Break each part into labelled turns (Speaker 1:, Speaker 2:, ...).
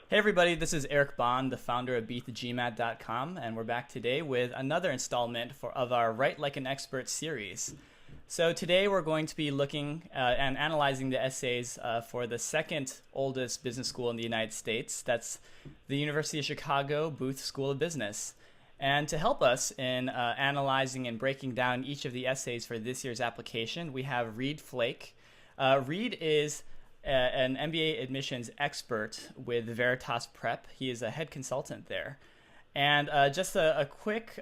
Speaker 1: Hey everybody, this is Eric Bond, the founder of beatthegmat.com, and we're back today with another installment of our Write Like an Expert series. So today we're going to be looking and analyzing the essays for the second oldest business school in the United States. That's the University of Chicago Booth School of Business. And to help us in analyzing and breaking down each of the essays for this year's application, we have Reed Flake. Reed is an MBA admissions expert with Veritas Prep. He is a head consultant there. And just a quick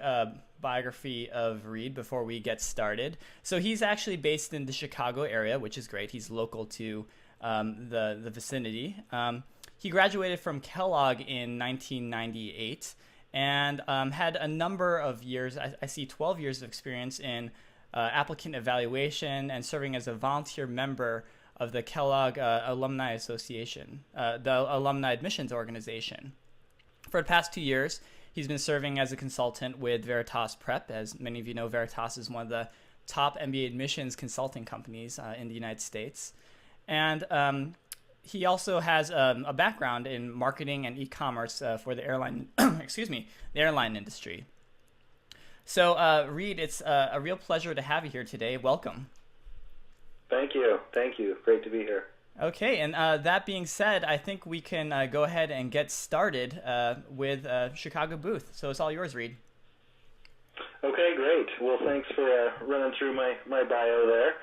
Speaker 1: biography of Reed before we get started. So he's actually based in the Chicago area, which is great. He's local to the vicinity. He graduated from Kellogg in 1998 and had a number of years, I see 12 years of experience in applicant evaluation and serving as a volunteer member of the Kellogg Alumni Association, the Alumni Admissions Organization. For the past 2 years, he's been serving as a consultant with Veritas Prep. As many of you know, Veritas is one of the top MBA admissions consulting companies in the United States. And he also has a background in marketing and e-commerce for the airline, the airline industry. So, Reed, it's a real pleasure to have you here today. Welcome.
Speaker 2: Thank you. Thank you. Great to be here.
Speaker 1: Okay, and that being said, I think we can go ahead and get started with Chicago Booth. So it's all yours, Reed.
Speaker 2: Okay, great. Well, thanks for running through my bio there.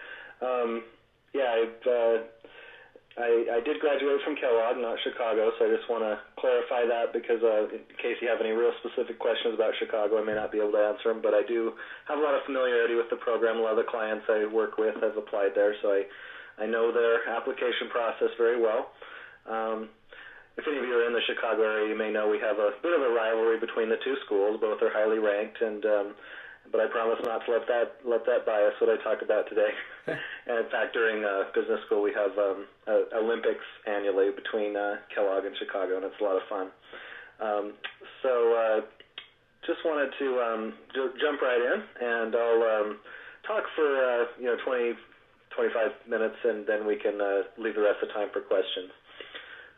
Speaker 2: I did graduate from Kellogg, not Chicago, so I just want to clarify that because in case you have any real specific questions about Chicago, I may not be able to answer them, but I do have a lot of familiarity with the program. A lot of the clients I work with have applied there, so I know their application process very well. If any of you are in the Chicago area, you may know we have a bit of a rivalry between the two schools. Both are highly ranked, but I promise not to let that bias what I talk about today. And in fact, during business school, we have Olympics annually between Kellogg and Chicago, and it's a lot of fun. Just wanted to jump right in, and I'll talk for 20, 25 minutes, and then we can leave the rest of the time for questions.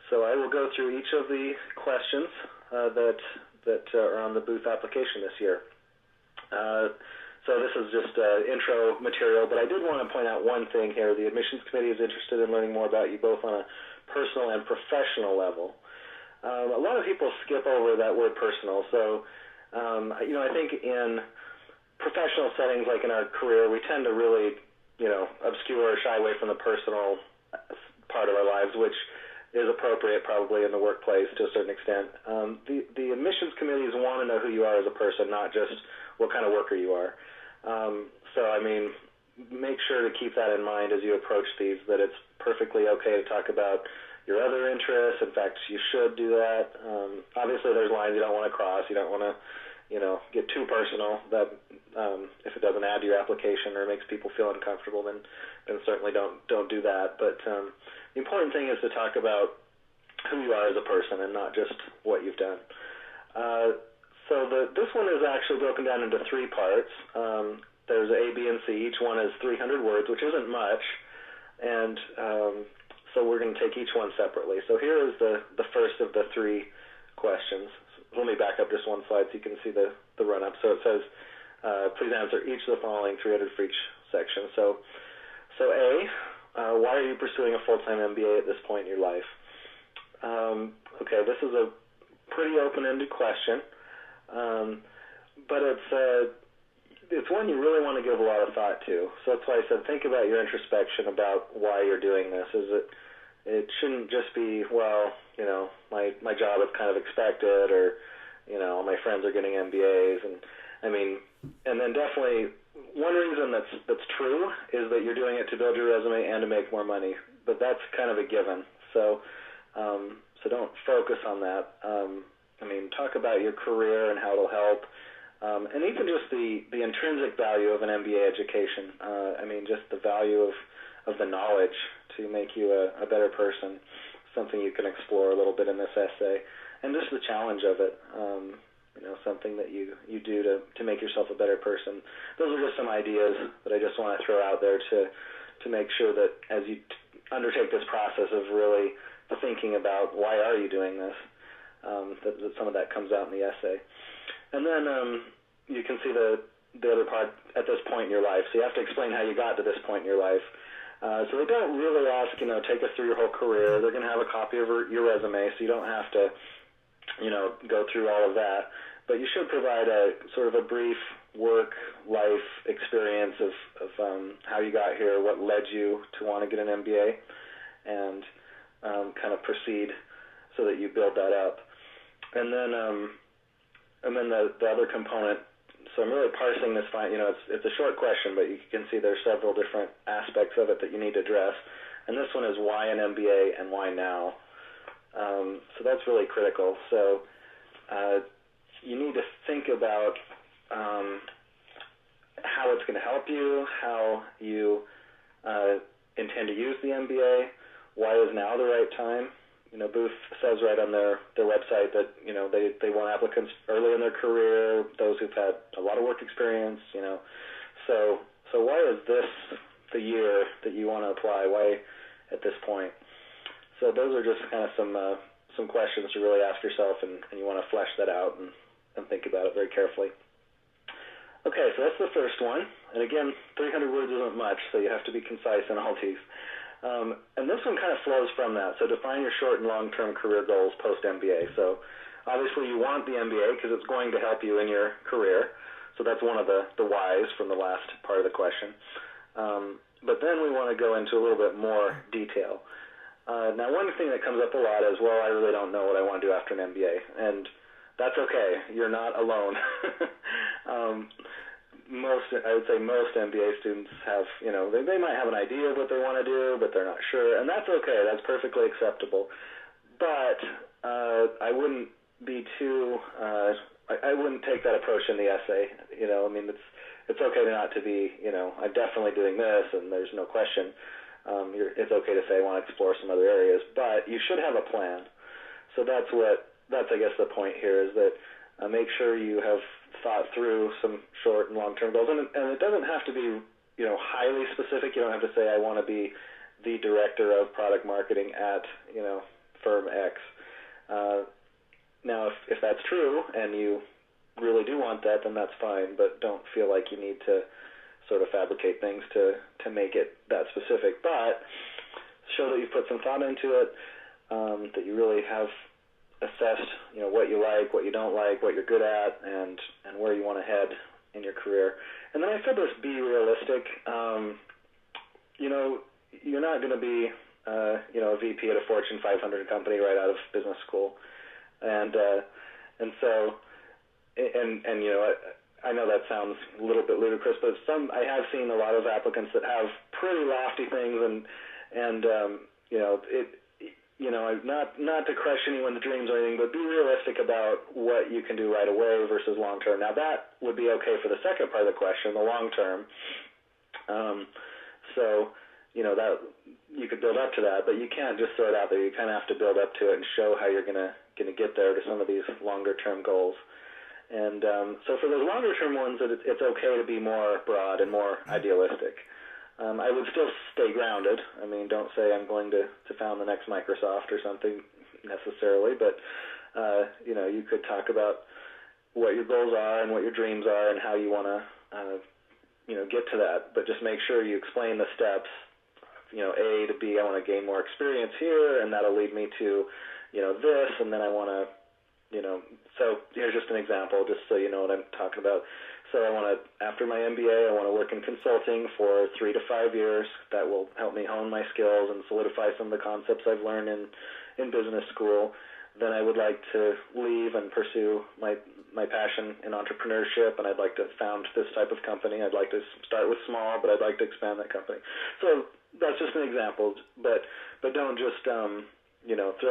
Speaker 2: So I will go through each of the questions that are on the Booth application this year. So this is just intro material, but I did want to point out one thing here. The admissions committee is interested in learning more about you both on a personal and professional level. A lot of people skip over that word personal. So, I think in professional settings, like in our career, we tend to really, obscure or shy away from the personal part of our lives, which is appropriate probably in the workplace to a certain extent. The admissions committees want to know who you are as a person, not just what kind of worker you are. Make sure to keep that in mind as you approach these, that it's perfectly okay to talk about your other interests. In fact, you should do that. Obviously, there's lines you don't want to cross. You don't want to, get too personal. That if it doesn't add to your application or makes people feel uncomfortable, then certainly don't do that. But the important thing is to talk about who you are as a person and not just what you've done. This one is actually broken down into three parts. There's A, B, and C. Each one is 300 words, which isn't much, and so we're going to take each one separately. So here is the first of the three questions. Let me back up just one slide so you can see the run-up. So it says, please answer each of the following 300 for each section. So A, why are you pursuing a full-time MBA at this point in your life? Okay, this is a pretty open-ended question. But it's one you really want to give a lot of thought to. So that's why I said think about your introspection about why you're doing this. It shouldn't just be, my job is kind of expected, or, my friends are getting MBAs, and then definitely one reason that's true is that you're doing it to build your resume and to make more money, but that's kind of a given. So don't focus on that. Talk about your career and how it'll help, and even just the intrinsic value of an MBA education. Just the value of the knowledge to make you a better person, something you can explore a little bit in this essay, and just the challenge of it, something that you do to make yourself a better person. Those are just some ideas that I just want to throw out there to make sure that as you undertake this process of really thinking about why are you doing this, Some of that comes out in the essay. And then you can see the other part at this point in your life. So you have to explain how you got to this point in your life. So they don't really ask, take us through your whole career. They're going to have a copy of your resume, so you don't have to, go through all of that. But you should provide a sort of a brief work life experience of how you got here, what led you to want to get an MBA, and kind of proceed so that you build that up. And then the other component. So I'm really parsing this fine. It's a short question, but you can see there's several different aspects of it that you need to address. And this one is why an MBA and why now. So that's really critical. So you need to think about how it's going to help you, how you intend to use the MBA, why is now the right time. Booth says right on their website that, they want applicants early in their career, those who've had a lot of work experience, So why is this the year that you want to apply? Why at this point? So those are just kind of some questions to really ask yourself, and you want to flesh that out and think about it very carefully. Okay, so that's the first one. And again, 300 words isn't much, so you have to be concise in all these. And this one kind of flows from that. So define your short and long-term career goals post-MBA. So obviously you want the MBA because it's going to help you in your career. So that's one of the whys from the last part of the question. But then we want to go into a little bit more detail. Now, one thing that comes up a lot is, well, I really don't know what I want to do after an MBA. And that's okay. You're not alone. I would say most MBA students have, they might have an idea of what they want to do, but they're not sure, and that's okay. That's perfectly acceptable. But I wouldn't be too, I wouldn't take that approach in the essay. It's okay not to be, I'm definitely doing this, and there's no question. It's okay to say I want to explore some other areas, but you should have a plan. So that's I guess the point here is that make sure you have thought through some short and long-term goals, and it doesn't have to be, highly specific. You don't have to say I want to be the director of product marketing at, firm X. Now, if that's true and you really do want that, then that's fine. But don't feel like you need to sort of fabricate things to make it that specific. But show that you've put some thought into it, that you really have assessed, what you like, what you don't like, what you're good at, and where you want to head in your career. And then I said this: be realistic. You're not going to be, a VP at a Fortune 500 company right out of business school, and so, I know that sounds a little bit ludicrous, but I have seen a lot of applicants that have pretty lofty things, and not to crush anyone's dreams or anything, but be realistic about what you can do right away versus long term. Now that would be okay for the second part of the question, the long term. That you could build up to that, but you can't just throw it out there. You kind of have to build up to it and show how you're gonna get there to some of these longer term goals. And so for those longer term ones, it's okay to be more broad and more idealistic. I would still stay grounded. Don't say I'm going to found the next Microsoft or something necessarily, but you could talk about what your goals are and what your dreams are and how you want to get to that. But just make sure you explain the steps. A to B, I want to gain more experience here, and that'll lead me to this, and then I want to So here's just an example, just so you know what I'm talking about. So after my MBA, I want to work in consulting for 3 to 5 years. That will help me hone my skills and solidify some of the concepts I've learned in business school. Then I would like to leave and pursue my passion in entrepreneurship, and I'd like to found this type of company. I'd like to start with small, but I'd like to expand that company. So that's just an example, but don't just throw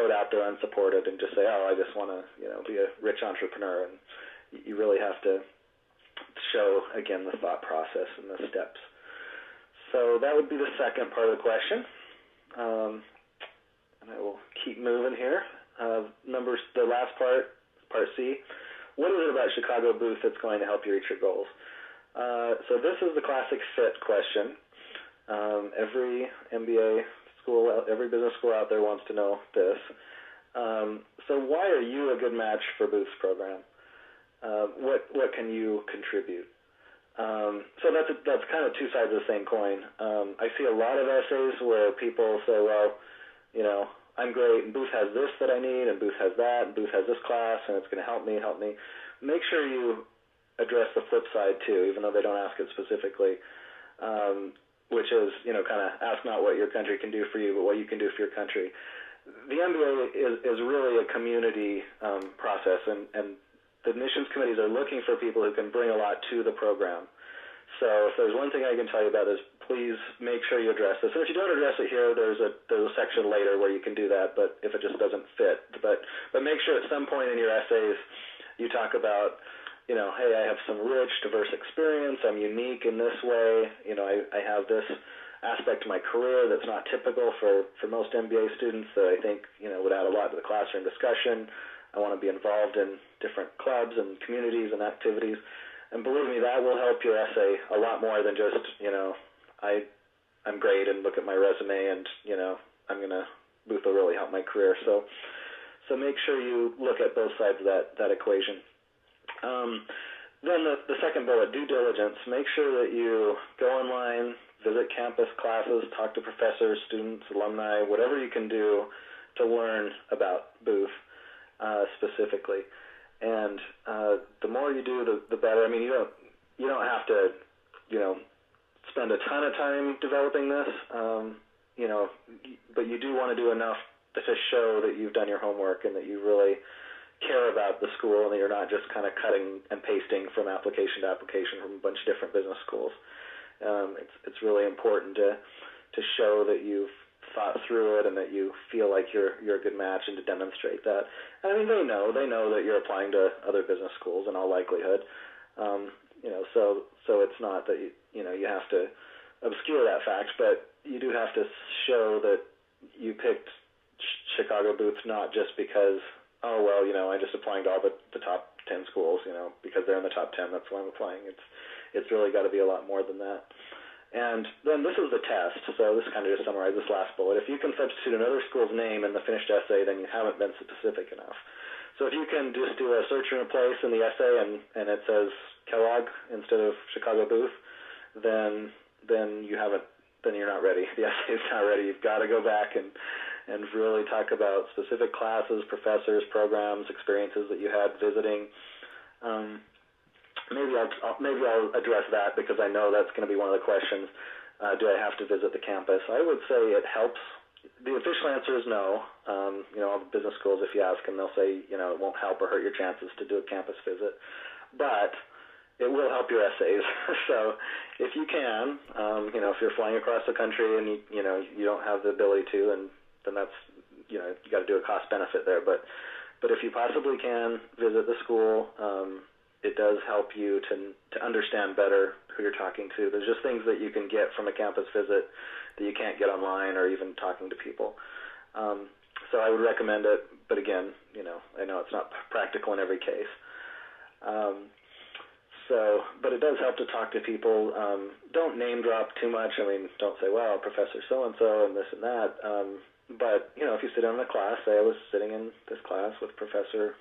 Speaker 2: it out there unsupported and just say, oh, I just want to be a rich entrepreneur. And you really have to show, again, the thought process and the steps. So that would be the second part of the question. And I will keep moving here. The last part C. What is it about Chicago Booth that's going to help you reach your goals? So this is the classic fit question. Every MBA school, every business school out there wants to know this. So why are you a good match for Booth's program? What can you contribute? So that's kind of two sides of the same coin. I see a lot of essays where people say, well, I'm great, and Booth has this that I need, and Booth has that, and Booth has this class, and it's going to help me. Make sure you address the flip side too, even though they don't ask it specifically, which is, kind of ask not what your country can do for you, but what you can do for your country. The MBA is really a community process, and the admissions committees are looking for people who can bring a lot to the program. So if there's one thing I can tell you about is please make sure you address this. And if you don't address it here, there's a section later where you can do that, but if it just doesn't fit. But make sure at some point in your essays you talk about, hey, I have some rich, diverse experience. I'm unique in this way. I have this aspect of my career that's not typical for most MBA students that I think, would add a lot to the classroom discussion. I want to be involved in different clubs and communities and activities. And believe me, that will help your essay a lot more than just, I'm great and look at my resume and, Booth will really help my career. So make sure you look at both sides of that equation. Then the second bullet, due diligence. Make sure that you go online, visit campus classes, talk to professors, students, alumni, whatever you can do to learn about Booth specifically. And the more you do, the better. I mean, you don't have to, spend a ton of time developing this, but you do want to do enough to show that you've done your homework and that you really care about the school and that you're not just kind of cutting and pasting from application to application from a bunch of different business schools. It's really important to show that you've thought through it and that you feel like you're a good match and to demonstrate that. And I mean, they know that you're applying to other business schools in all likelihood. So it's not that you have to obscure that fact, but you do have to show that you picked Chicago Booth not just because, I'm just applying to all the top 10 schools, because they're in the top 10, that's why I'm applying. It's really got to be a lot more than that. And then this is the test, so this kind of just summarizes this last bullet. If you can substitute another school's name in the finished essay, then you haven't been specific enough. So if you can just do a search and replace in the essay and it says Kellogg instead of Chicago Booth, then you're not ready. The essay is not ready. You've got to go back and really talk about specific classes, professors, programs, experiences that you had visiting. Maybe I'll address that because I know that's going to be one of the questions. Do I have to visit the campus? I would say it helps. The official answer is no. All the business schools, if you ask them, they'll say, it won't help or hurt your chances to do a campus visit. But it will help your essays. So if you can, if you're flying across the country and you don't have the ability to, then that's, you got to do a cost benefit there. But if you possibly can visit the school, it does help you to understand better who you're talking to. There's just things that you can get from a campus visit that you can't get online or even talking to people. So I would recommend it, but again, I know it's not practical in every case. But it does help to talk to people. Don't name drop too much. I mean, don't say, well, Professor so-and-so and this and that. But, if you sit in a class, say I was sitting in this class with Professor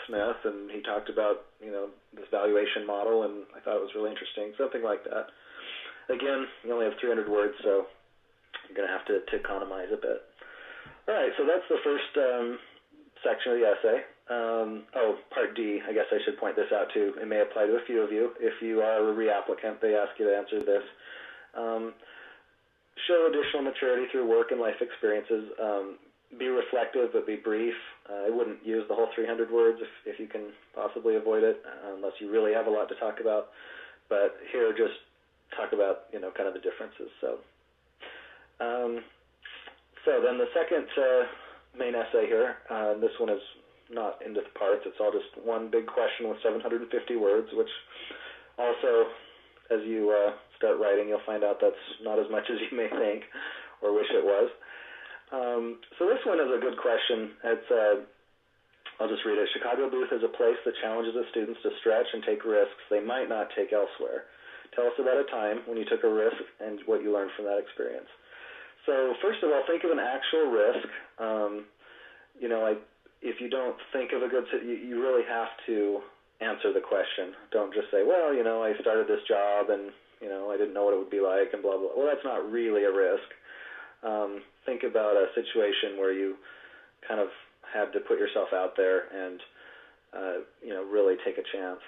Speaker 2: Smith, and he talked about, this valuation model, and I thought it was really interesting, something like that. Again, you only have 300 words, so you're going to have to economize a bit. All right, so that's the first section of the essay. Part D, I guess I should point this out too. It may apply to a few of you. If you are a reapplicant, they ask you to answer this. Show additional maturity through work and life experiences. Be reflective, but be brief. I wouldn't use the whole 300 words if you can possibly avoid it, unless you really have a lot to talk about. But here, just talk about, kind of the differences. So then the second main essay here, this one is not into the parts. It's all just one big question with 750 words, which also, as you start writing, you'll find out that's not as much as you may think or wish it was. So this one is a good question. I'll just read it. Chicago Booth is a place that challenges the students to stretch and take risks they might not take elsewhere. Tell us about a time when you took a risk and what you learned from that experience. So first of all, think of an actual risk. don't think of a good you really have to answer the question. Don't just say, well, I started this job and, I didn't know what it would be like and blah, blah. Well, that's not really a risk. Think about a situation where you kind of had to put yourself out there and, really take a chance.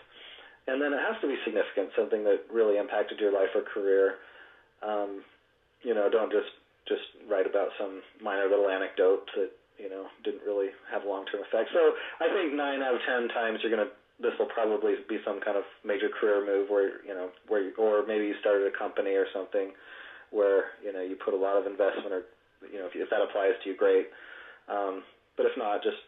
Speaker 2: And then it has to be significant, something that really impacted your life or career. Don't just write about some minor little anecdote that, didn't really have long-term effects. So I think 9 out of 10 times this will probably be some kind of major career move or maybe you started a company or something where, you put a lot of investment or, if that applies to you, great. But if not, just,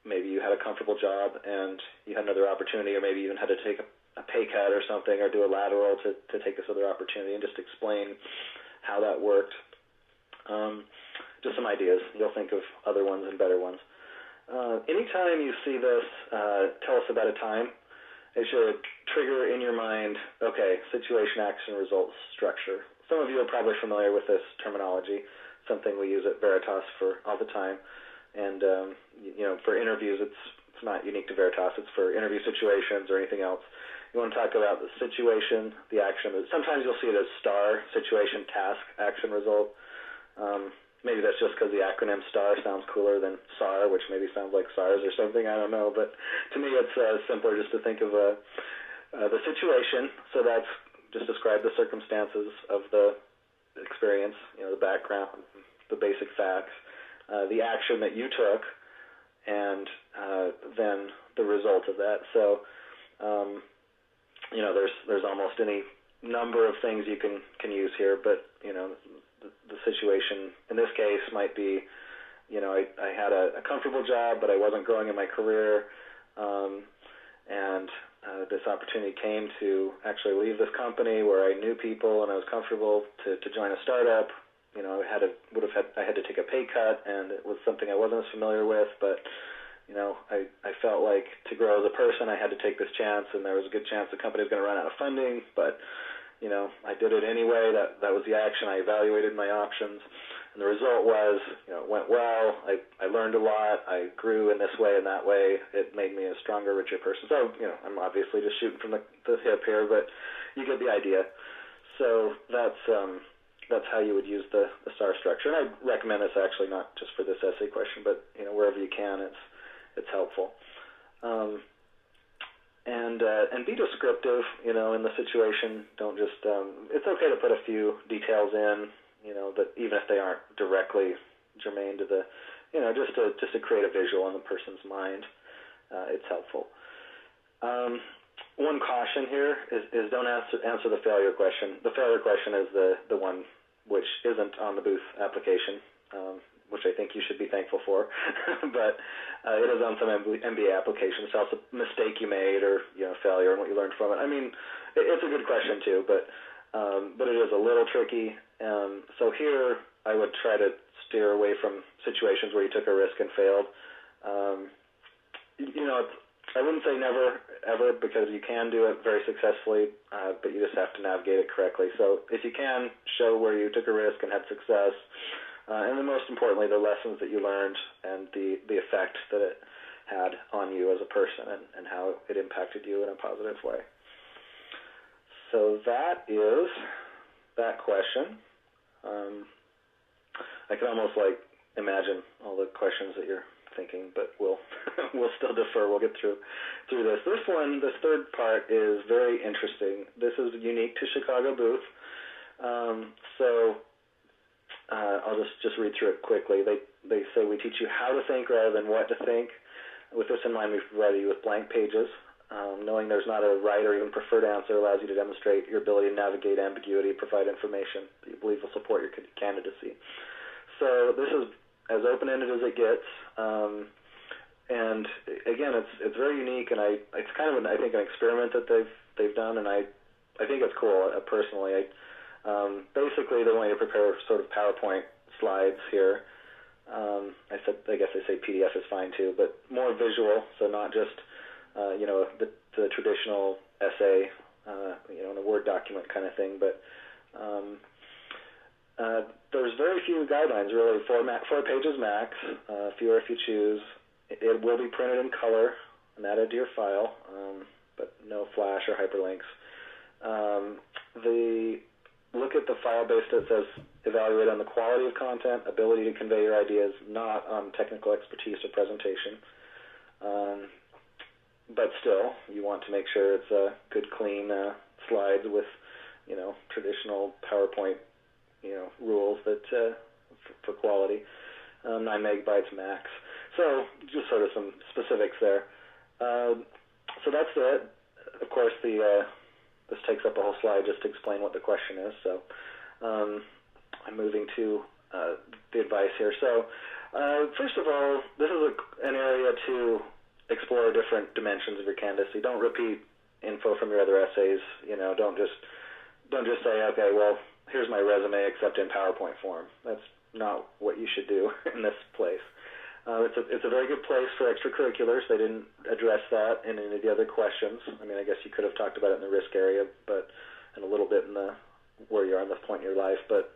Speaker 2: maybe you had a comfortable job and you had another opportunity, or maybe you even had to take a pay cut or something, or do a lateral to take this other opportunity, and just explain how that worked. Just some ideas. You'll think of other ones and better ones. Anytime you see this, tell us about a time. It should trigger in your mind, okay, situation, action, results, structure. Some of you are probably familiar with this terminology, something we use at Veritas for all the time. And, for interviews, it's not unique to Veritas. It's for interview situations or anything else. You want to talk about the situation, the action. Sometimes you'll see it as STAR, situation, task, action, result. Maybe that's just because the acronym STAR sounds cooler than SAR, which maybe sounds like SARS or something. I don't know. But to me, it's simpler just to think of the situation. So that's just describe the circumstances of the experience, the background, the basic facts, the action that you took, and then the result of that. So, there's almost any number of things you can use here, but, the situation in this case might be, I had a comfortable job, but I wasn't growing in my career, and this opportunity came to actually leave this company where I knew people and I was comfortable to join a startup. I had to take a pay cut, and it was something I wasn't as familiar with, but I felt like to grow as a person I had to take this chance, and there was a good chance the company was going to run out of funding, but I did it anyway. That was the action. I evaluated my options, and the result was, it went well. I learned a lot. I grew in this way and that way. It made me a stronger, richer person. So, I'm obviously just shooting from the hip here, but you get the idea. So that's how you would use the STAR structure. And I recommend this actually not just for this essay question, but wherever you can, it's helpful. And be descriptive, in the situation. Don't just. It's okay to put a few details in, that even if they aren't directly germane to the, just to create a visual in the person's mind. It's helpful. One caution here is don't answer the failure question. The failure question is the one which isn't on the Booth application, which I think you should be thankful for, but it is on some MBA applications. Tell us a mistake you made or failure and what you learned from it. I mean, it's a good question too, but it is a little tricky. So here I would try to steer away from situations where you took a risk and failed. I wouldn't say never, ever, because you can do it very successfully, but you just have to navigate it correctly. So if you can, show where you took a risk and had success, and then most importantly, the lessons that you learned and the effect that it had on you as a person and how it impacted you in a positive way. So that is that question. I can almost imagine all the questions that you're thinking, but we'll still defer. We'll get through this. This one, this third part, is very interesting. This is unique to Chicago Booth. I'll just read through it quickly. They say we teach you how to think rather than what to think. With this in mind, we've provided you with blank pages. Knowing there's not a right or even preferred answer allows you to demonstrate your ability to navigate ambiguity, provide information that you believe will support your candidacy. So this is as open-ended as it gets, and again, it's very unique, and it's kind of I think an experiment that they've done, and I think it's cool personally. Basically, they want you to prepare sort of PowerPoint slides here. I guess they say PDF is fine too, but more visual, so not just the traditional essay, in a Word document kind of thing, but there's very few guidelines, really. 4 pages max, fewer if you choose. It will be printed in color and added to your file, but no flash or hyperlinks. The look at the file based, it says evaluate on the quality of content, ability to convey your ideas, not on technical expertise or presentation. But still, you want to make sure it's a good, clean slides with, traditional PowerPoint, rules that for quality. 9 megabytes max. So just sort of some specifics there. So that's it. Of course, this takes up a whole slide just to explain what the question is. So I'm moving to the advice here. So first of all, this is an area to explore different dimensions of your candidacy. Don't repeat info from your other essays. Don't just say, okay, well, here's my resume except in PowerPoint form. That's not what you should do in this place. It's a very good place for extracurriculars. They didn't address that in any of the other questions. I mean, I guess you could have talked about it in the risk area, and a little bit in where you are in the point in your life, but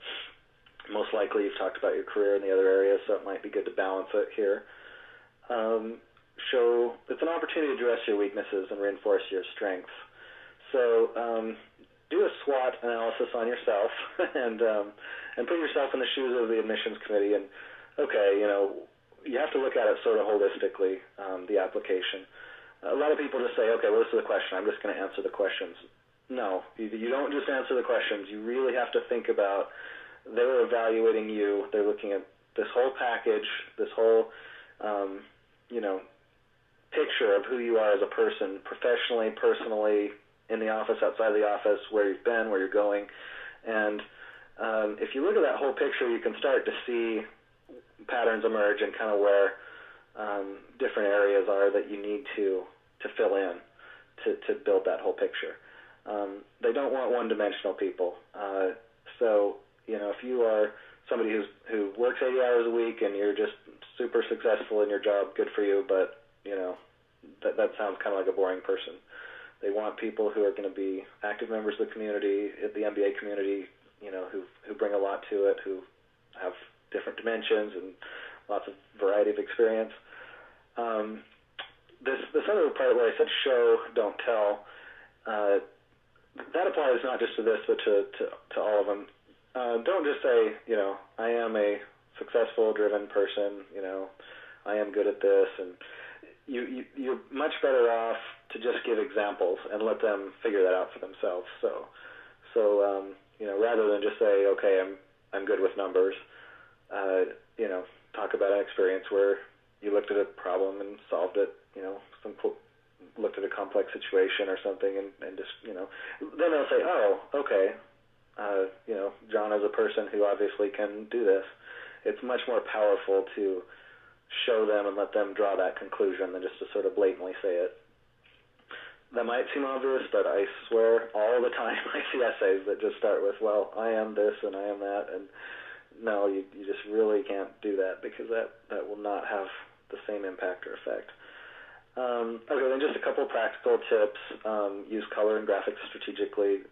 Speaker 2: most likely you've talked about your career in the other areas, so it might be good to balance it here. It's an opportunity to address your weaknesses and reinforce your strengths. So do a SWOT analysis on yourself and put yourself in the shoes of the admissions committee. And okay, you have to look at it sort of holistically, the application. A lot of people just say, okay, well, this is the question. I'm just going to answer the questions. No, you don't just answer the questions. You really have to think about, they're evaluating you. They're looking at this whole package, this whole, picture of who you are as a person, professionally, personally, in the office, outside the office, where you've been, where you're going. And if you look at that whole picture, you can start to see patterns emerge and kind of where different areas are that you need to fill in to build that whole picture. They don't want one-dimensional people. So, if you are somebody who works 80 hours a week and you're just super successful in your job, good for you, but, that sounds kind of like a boring person. They want people who are going to be active members of the community, the MBA community, who bring a lot to it, who have different dimensions and lots of variety of experience. This other part where I said show, don't tell, that applies not just to this, but to all of them. Don't just say, I am a successful, driven person, I am good at this, and you're much better off to just give examples and let them figure that out for themselves. So rather than just say, okay, I'm good with numbers, talk about an experience where you looked at a problem and solved it, looked at a complex situation or something and just, then they'll say, oh, okay, John is a person who obviously can do this. It's much more powerful to show them and let them draw that conclusion than just to sort of blatantly say it. That might seem obvious, but I swear all the time I see essays that just start with, well, I am this and I am that, and no, you just really can't do that because that will not have the same impact or effect. Okay, then just a couple practical tips. Use color and graphics strategically.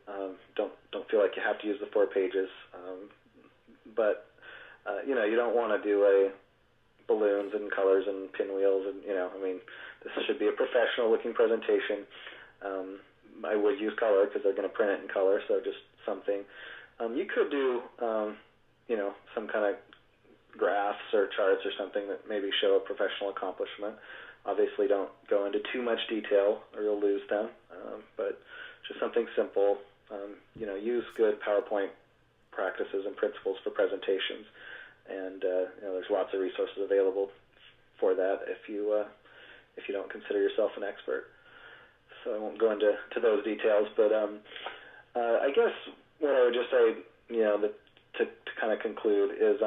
Speaker 2: Don't feel like you have to use the 4 pages, but you don't want to do balloons and colors and pinwheels and this should be a professional looking presentation. I would use color because they're going to print it in color, so just something. You could do some kind of graphs or charts or something that maybe show a professional accomplishment. Obviously, don't go into too much detail or you'll lose them, but just something simple. Use good PowerPoint practices and principles for presentations, and there's lots of resources available for that if you don't consider yourself an expert. So I won't go into those details, but I guess what I would just say, to kind of conclude is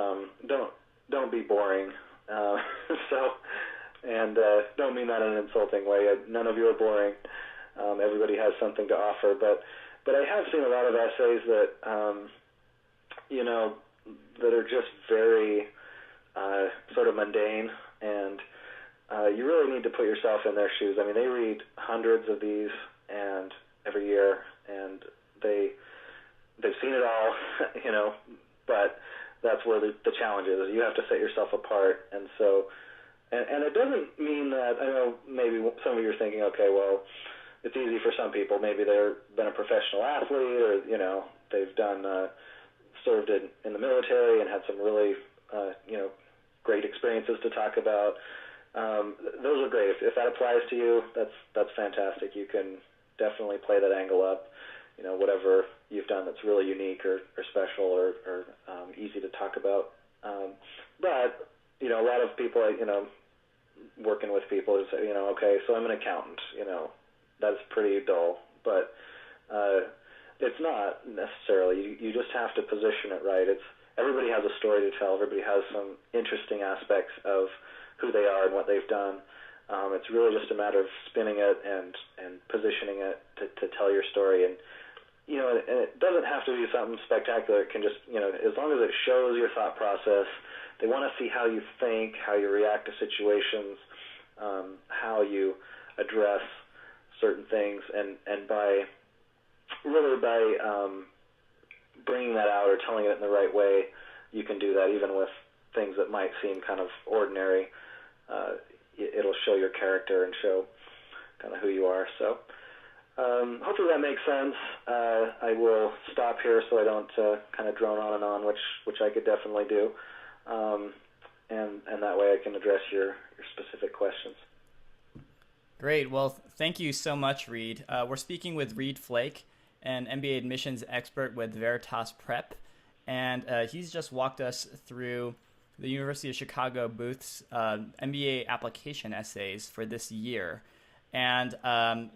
Speaker 2: don't be boring. And don't mean that in an insulting way. None of you are boring. Everybody has something to offer, but I have seen a lot of essays that that are just very sort of mundane, and you really need to put yourself in their shoes. I mean, they read hundreds of these and every year, and they've seen it all, but that's where the challenge is. You have to set yourself apart, and so And it doesn't mean that, I know maybe some of you are thinking, okay, well, it's easy for some people. Maybe they've been a professional athlete, or, they've done, served in the military and had some really, great experiences to talk about. Those are great. If that applies to you, that's fantastic. You can definitely play that angle up, whatever you've done that's really unique or special or easy to talk about. But, a lot of people, working with people is, okay, so I'm an accountant, that's pretty dull, but it's not necessarily. You just have to position it right. Everybody has a story to tell. Everybody has some interesting aspects of who they are and what they've done. It's really just a matter of spinning it and positioning it to tell your story. And and it doesn't have to be something spectacular. It can just, as long as it shows your thought process. They want to see how you think, how you react to situations, how you address certain things, and by bringing that out or telling it in the right way, you can do that even with things that might seem kind of ordinary. It'll show your character and show kind of who you are. So hopefully that makes sense. I will stop here so I don't kind of drone on and on, which I could definitely do. And that way I can address your specific questions.
Speaker 1: Great. Well, thank you so much, Reed. We're speaking with Reed Flake, an MBA admissions expert with Veritas Prep, and he's just walked us through the University of Chicago Booth's MBA application essays for this year. And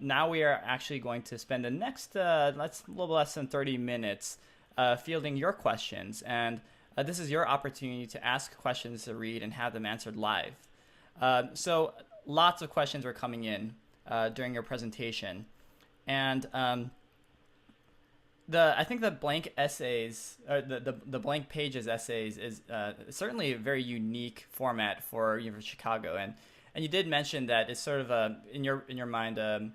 Speaker 1: now we are actually going to spend the next a little less than 30 minutes fielding your questions. And this is your opportunity to ask questions to Reed and have them answered live. So lots of questions were coming in during your presentation. And I think the blank essays, or the blank pages essays is certainly a very unique format for University of Chicago. And you did mention that it's sort of in your mind an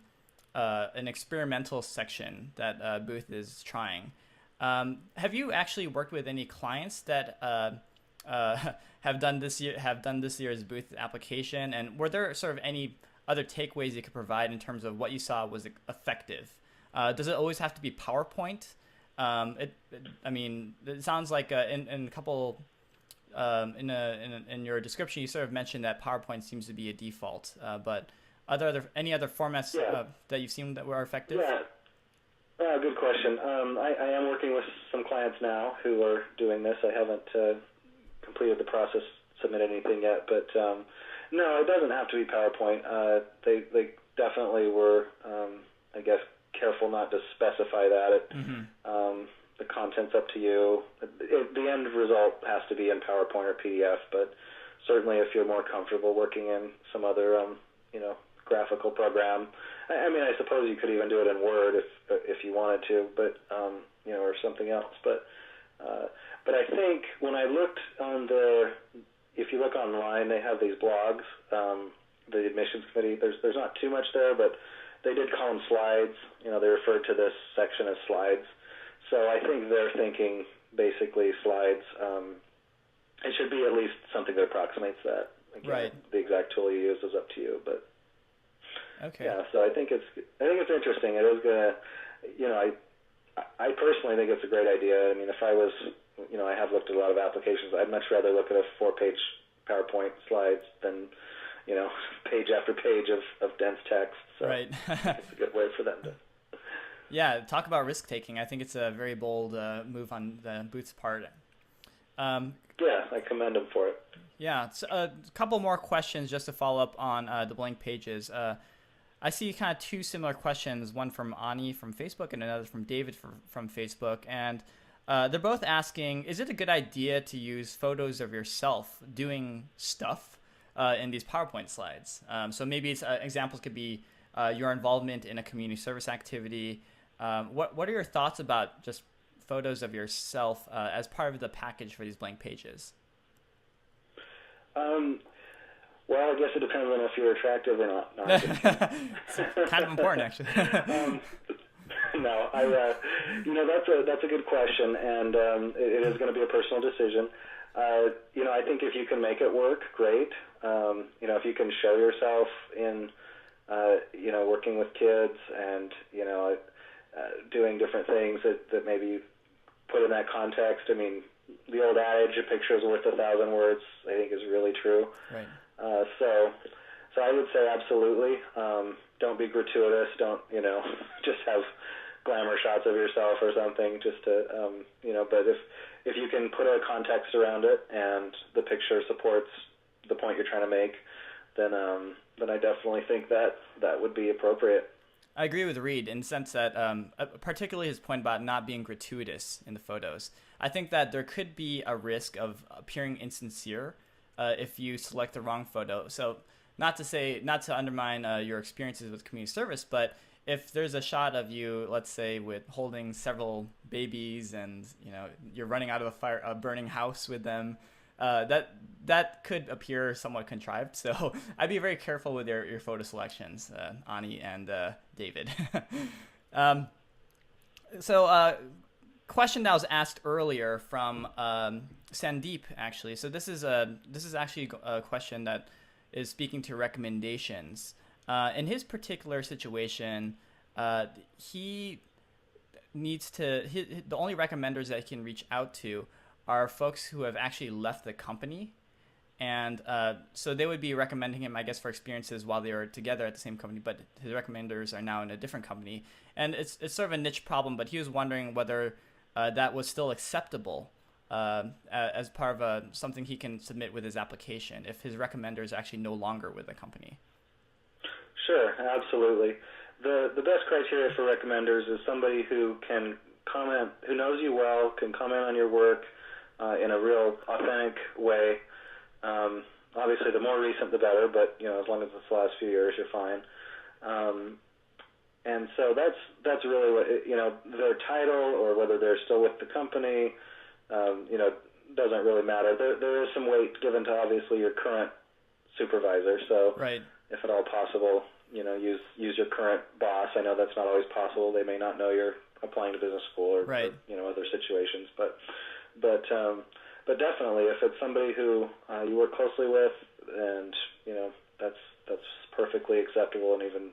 Speaker 1: experimental section that Booth is trying. Have you actually worked with any clients that have done this year's Booth application? And were there sort of any other takeaways you could provide in terms of what you saw was effective? Does it always have to be PowerPoint? It sounds like in a couple in your description you sort of mentioned that PowerPoint seems to be a default. But are there any other formats that you've seen that were effective?
Speaker 2: Yeah. Good question. I am working with some clients now who are doing this. I haven't completed the process, submitted anything yet, but no, it doesn't have to be PowerPoint. They definitely were, I guess, careful not to specify that. The content's up to you. The end result has to be in PowerPoint or PDF, but certainly if you're more comfortable working in some other, graphical program. I suppose you could even do it in Word if you wanted to, but or something else. But I think when I looked if you look online, they have these blogs. The admissions committee. There's not too much there, but they did call them slides. They referred to this section as slides. So I think they're thinking basically slides. It should be at least something that approximates that. Again,
Speaker 1: right.
Speaker 2: The exact tool you use is up to you, but.
Speaker 1: Okay.
Speaker 2: Yeah, so I think it's interesting. It is gonna, I personally think it's a great idea. I mean, if I was, I have looked at a lot of applications. I'd much rather look at a 4-page PowerPoint slides than, page after page of dense text. So
Speaker 1: right.
Speaker 2: It's a good way for them to.
Speaker 1: Yeah, talk about risk taking. I think it's a very bold move on the Booth's part.
Speaker 2: Yeah, I commend them for it.
Speaker 1: Yeah, so a couple more questions just to follow up on the blank pages. I see kind of two similar questions, one from Ani from Facebook and another from David from Facebook. And they're both asking, is it a good idea to use photos of yourself doing stuff in these PowerPoint slides? So maybe examples could be your involvement in a community service activity. What are your thoughts about just photos of yourself as part of the package for these blank pages?
Speaker 2: Well, I guess it depends on if you're attractive or not. No,
Speaker 1: it's kind of important, actually.
Speaker 2: No, that's a good question, and it is going to be a personal decision. I think if you can make it work, great. If you can show yourself in, working with kids and, doing different things that maybe put in that context. I mean, the old adage, a picture is worth 1,000 words, I think is really true.
Speaker 1: Right.
Speaker 2: So I would say absolutely. Don't be gratuitous. Don't, just have glamour shots of yourself or something just to, but if you can put a context around it and the picture supports the point you're trying to make, then I definitely think that would be appropriate.
Speaker 1: I agree with Reed in the sense that, particularly his point about not being gratuitous in the photos. I think that there could be a risk of appearing insincere if you select the wrong photo. So not to undermine your experiences with community service, but if there's a shot of you, let's say, with holding several babies and you're running out of a burning house with them, that could appear somewhat contrived. So I'd be very careful with your photo selections, Ani and David. Question that was asked earlier from Sandeep, actually. So this is actually a question that is speaking to recommendations. In his particular situation, he needs to. The only recommenders that he can reach out to are folks who have actually left the company, and so they would be recommending him, I guess, for experiences while they were together at the same company, but his recommenders are now in a different company, and it's sort of a niche problem. But he was wondering whether that was still acceptable as part of something he can submit with his application if his recommender is actually no longer with the company.
Speaker 2: Sure, absolutely. The best criteria for recommenders is somebody who can comment, who knows you well, can comment on your work in a real authentic way. Obviously, the more recent, the better, but as long as it's the last few years, you're fine. And so that's really what their title or whether they're still with the company, doesn't really matter. There is some weight given to obviously your current supervisor. So
Speaker 1: right.
Speaker 2: If at all possible, use your current boss. I know that's not always possible. They may not know you're applying to business school or,
Speaker 1: right.
Speaker 2: or other situations. But definitely, if it's somebody who you work closely with, and that's perfectly acceptable, and even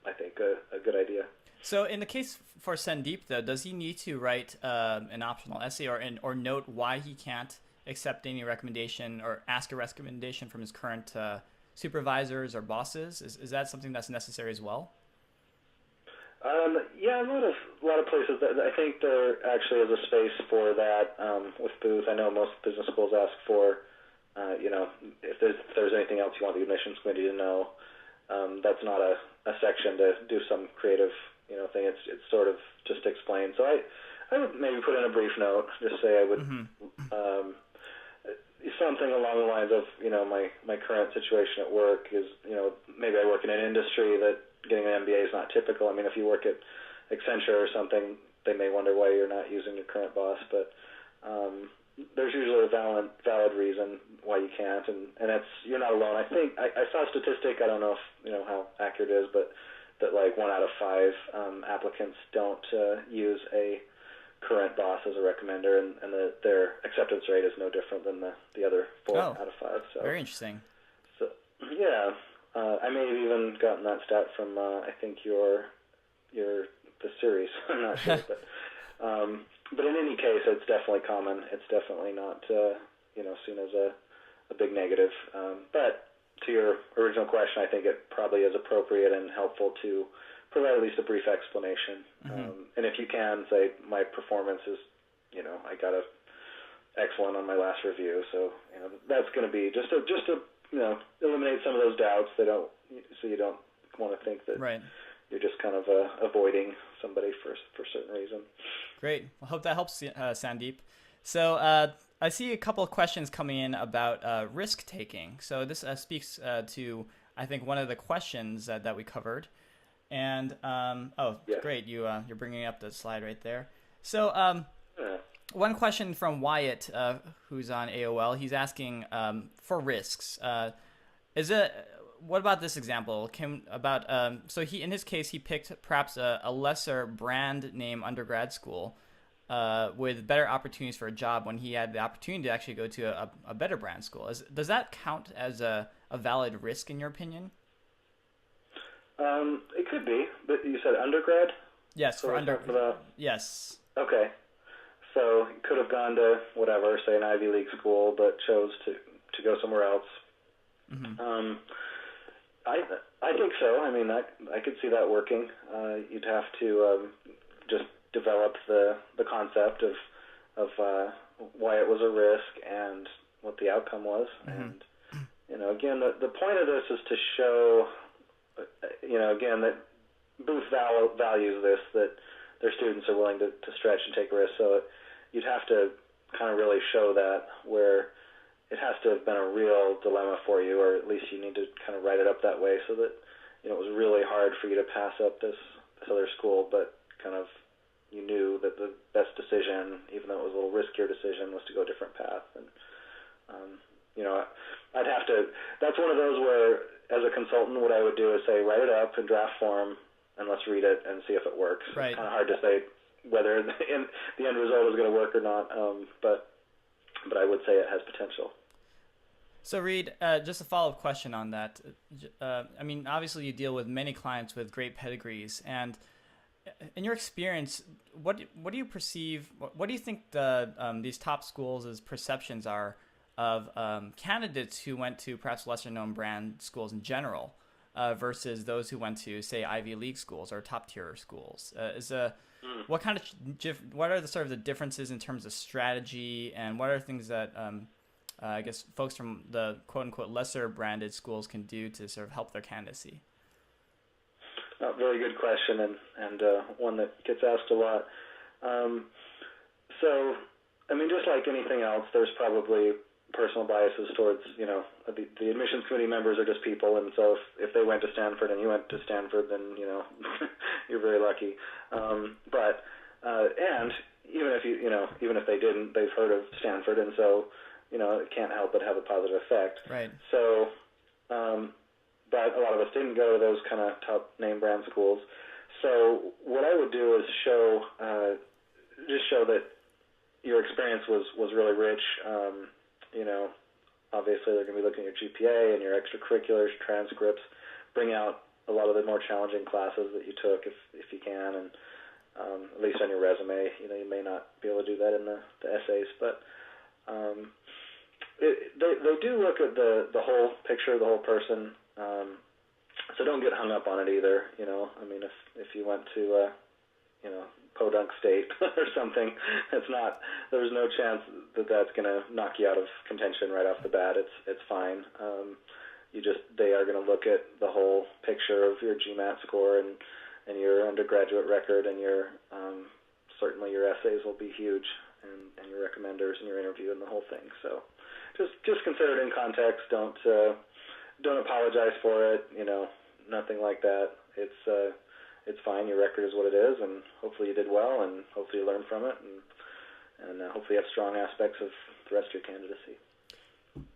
Speaker 2: I think a good idea.
Speaker 1: So in the case for Sandeep, though, does he need to write an optional essay or note why he can't accept any recommendation or ask a recommendation from his current supervisors or bosses? Is that something that's necessary as well?
Speaker 2: Yeah, a lot of places. I think there actually is a space for that with Booth. I know most business schools ask for, if there's anything else you want the admissions committee to know. That's not a section to do some creative, thing. It's sort of just to explain. So I would maybe put in a brief note, just say I would. Something along the lines of, my current situation at work is, maybe I work in an industry that getting an MBA is not typical. I mean, if you work at Accenture or something, they may wonder why you're not using your current boss, but there's usually a valid reason why you can't, and you're not alone. I think I saw a statistic, I don't know if how accurate it is, but that like 1 out of 5 applicants don't use a current boss as a recommender, and their acceptance rate is no different than the other 4 out of 5. So
Speaker 1: very interesting.
Speaker 2: So yeah, I may have even gotten that stat from I think the series. I'm not sure, but in any case, it's definitely common. It's definitely not seen as a big negative. But to your original question, I think it probably is appropriate and helpful to provide at least a brief explanation. And if you can say my performance is, I got a excellent on my last review, so that's going to be just to eliminate some of those doubts. So you don't want to think that
Speaker 1: right.
Speaker 2: You're just kind of avoiding somebody for a certain reason.
Speaker 1: Great. I hope that helps, Sandeep. So I see a couple of questions coming in about risk taking. So this speaks to, I think, one of the questions that we covered. And great, you're bringing up the slide right there. So one question from Wyatt, who's on AOL. He's asking for risks. What about this example? So in his case, he picked perhaps a lesser brand name undergrad school. with better opportunities for a job when he had the opportunity to actually go to a better brand school. Does that count as a valid risk in your opinion?
Speaker 2: It could be, but you said undergrad?
Speaker 1: Yes,
Speaker 2: so
Speaker 1: for yes.
Speaker 2: Okay. So he could have gone to whatever, say an Ivy League school, but chose to go somewhere else. Mm-hmm. I think so. I mean, I could see that working. You'd have to just develop the concept of why it was a risk and what the outcome was. Mm-hmm. And again, the point of this is to show, again, that Booth values this, that their students are willing to stretch and take risks. So you'd have to kind of really show that, where it has to have been a real dilemma for you, or at least you need to kind of write it up that way so that it was really hard for you to pass up this other school, but kind of you knew that the best decision, even though it was a little riskier decision, was to go a different path. And I'd have to. That's one of those where, as a consultant, what I would do is say, write it up in draft form, and let's read it and see if it works.
Speaker 1: Right.
Speaker 2: It's kind of hard to say whether the end result is going to work or not, but I would say it has potential.
Speaker 1: So Reed, just a follow-up question on that. I mean, obviously you deal with many clients with great pedigrees, and in your experience, what do you perceive? What do you think these top schools' perceptions are of candidates who went to perhaps lesser-known brand schools in general versus those who went to, say, Ivy League schools or top-tier schools? What are the sort of the differences in terms of strategy, and what are things that I guess folks from the quote-unquote lesser branded schools can do to sort of help their candidacy?
Speaker 2: Very good question, and one that gets asked a lot. So, I mean, just like anything else, there's probably personal biases towards, the admissions committee members are just people, and so if they went to Stanford and you went to Stanford, then, you're very lucky. But even if they didn't, they've heard of Stanford, and so, it can't help but have a positive effect.
Speaker 1: Right.
Speaker 2: So, but a lot of us didn't go to those kind of top name brand schools. So what I would do is show that your experience was really rich. Obviously they're going to be looking at your GPA and your extracurriculars, transcripts, bring out a lot of the more challenging classes that you took if you can, and at least on your resume. You may not be able to do that in the essays, but they do look at the whole picture, the whole person. So don't get hung up on it either. I mean, if you went to Podunk State or something, there's no chance that that's going to knock you out of contention right off the bat. It's fine. They are going to look at the whole picture of your GMAT score and your undergraduate record, and certainly your essays will be huge, and your recommenders and your interview and the whole thing. So just consider it in context. Don't apologize for it. Nothing like that. It's fine. Your record is what it is, and hopefully you did well, and hopefully you learned from it, and hopefully you have strong aspects of the rest of your candidacy.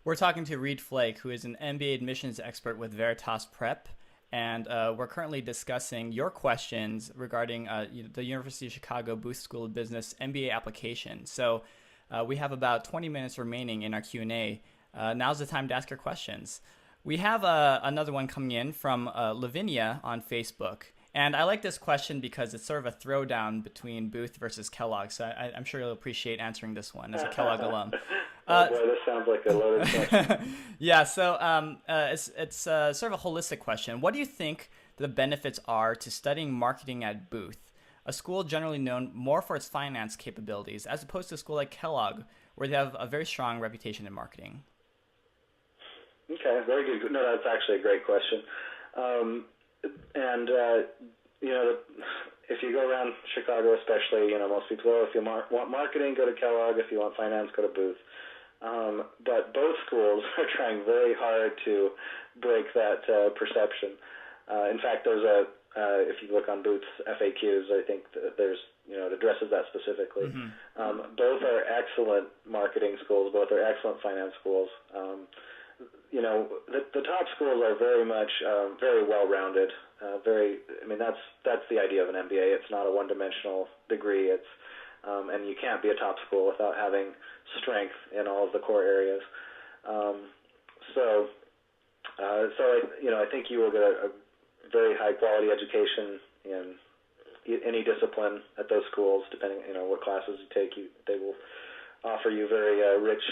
Speaker 1: We're talking to Reed Flake, who is an MBA Admissions Expert with Veritas Prep, and we're currently discussing your questions regarding the University of Chicago Booth School of Business MBA application. So we have about 20 minutes remaining in our Q&A. Now's the time to ask your questions. We have another one coming in from Lavinia on Facebook. And I like this question because it's sort of a throwdown between Booth versus Kellogg. So I'm sure you'll appreciate answering this one as a Kellogg alum.
Speaker 2: Boy, this sounds like a loaded question.
Speaker 1: Yeah, so it's sort of a holistic question. What do you think the benefits are to studying marketing at Booth, a school generally known more for its finance capabilities, as opposed to a school like Kellogg, where they have a very strong reputation in marketing?
Speaker 2: Okay, very good. No, that's actually a great question. If you go around Chicago especially, most people, if you want marketing, go to Kellogg. If you want finance, go to Booth. But both schools are trying very hard to break that perception. In fact, there's if you look on Booth's FAQs, I think there's, it addresses that specifically. Mm-hmm. Both are excellent marketing schools. Both are excellent finance schools. The top schools are very much very well-rounded. That's the idea of an MBA. It's not a one-dimensional degree. It's and you can't be a top school without having strength in all of the core areas. I think you will get a very high quality education in any discipline at those schools, depending what classes you take. They will offer you very rich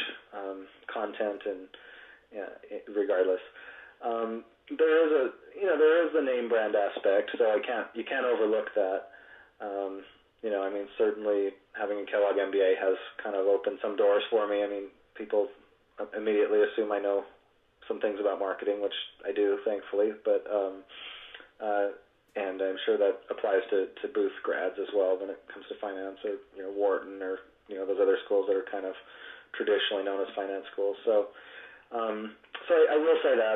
Speaker 2: content, and regardless. There is the name brand aspect, so you can't overlook that. Certainly having a Kellogg MBA has kind of opened some doors for me. People immediately assume I know some things about marketing, which I do, thankfully, but and I'm sure that applies to Booth grads as well when it comes to finance, or Wharton, or those other schools that are kind of traditionally known as finance schools. So I will say that.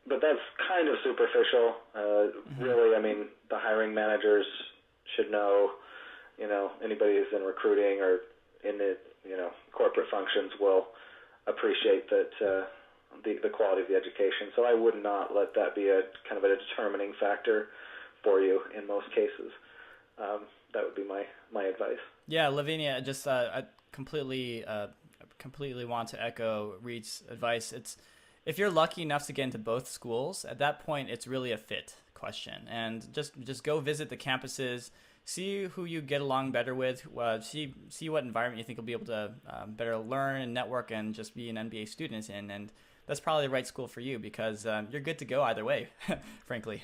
Speaker 2: But that's kind of superficial. Really, the hiring managers should know. Anybody who's in recruiting or in the corporate functions will appreciate that the quality of the education. So I would not let that be a kind of a determining factor for you in most cases. That would be my advice.
Speaker 1: Yeah, Lavinia, just I completely want to echo Reed's advice. If you're lucky enough to get into both schools, at that point it's really a fit question, and just go visit the campuses. See who you get along better with. See what environment you think you'll be able to better learn and network and just be an MBA student in. And that's probably the right school for you, because you're good to go either way, frankly.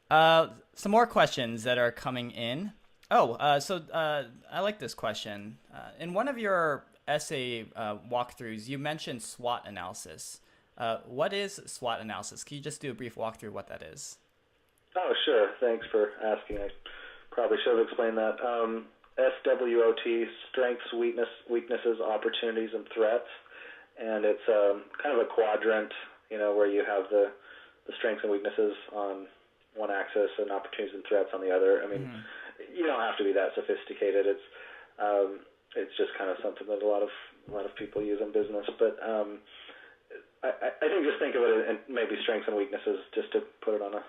Speaker 1: Some more questions that are coming in. So I like this question. In one of your essay walkthroughs, you mentioned SWOT analysis. What is SWOT analysis? Can you just do a brief walkthrough of what that is?
Speaker 2: Oh, sure. Thanks for asking. I probably should have explained that. SWOT, strengths, weaknesses, opportunities, and threats. And it's kind of a quadrant, where you have the strengths and weaknesses on one axis and opportunities and threats on the other. You don't have to be that sophisticated. It's just kind of something that a lot of people use in business. But I think just think of it in maybe strengths and weaknesses, just to put it on a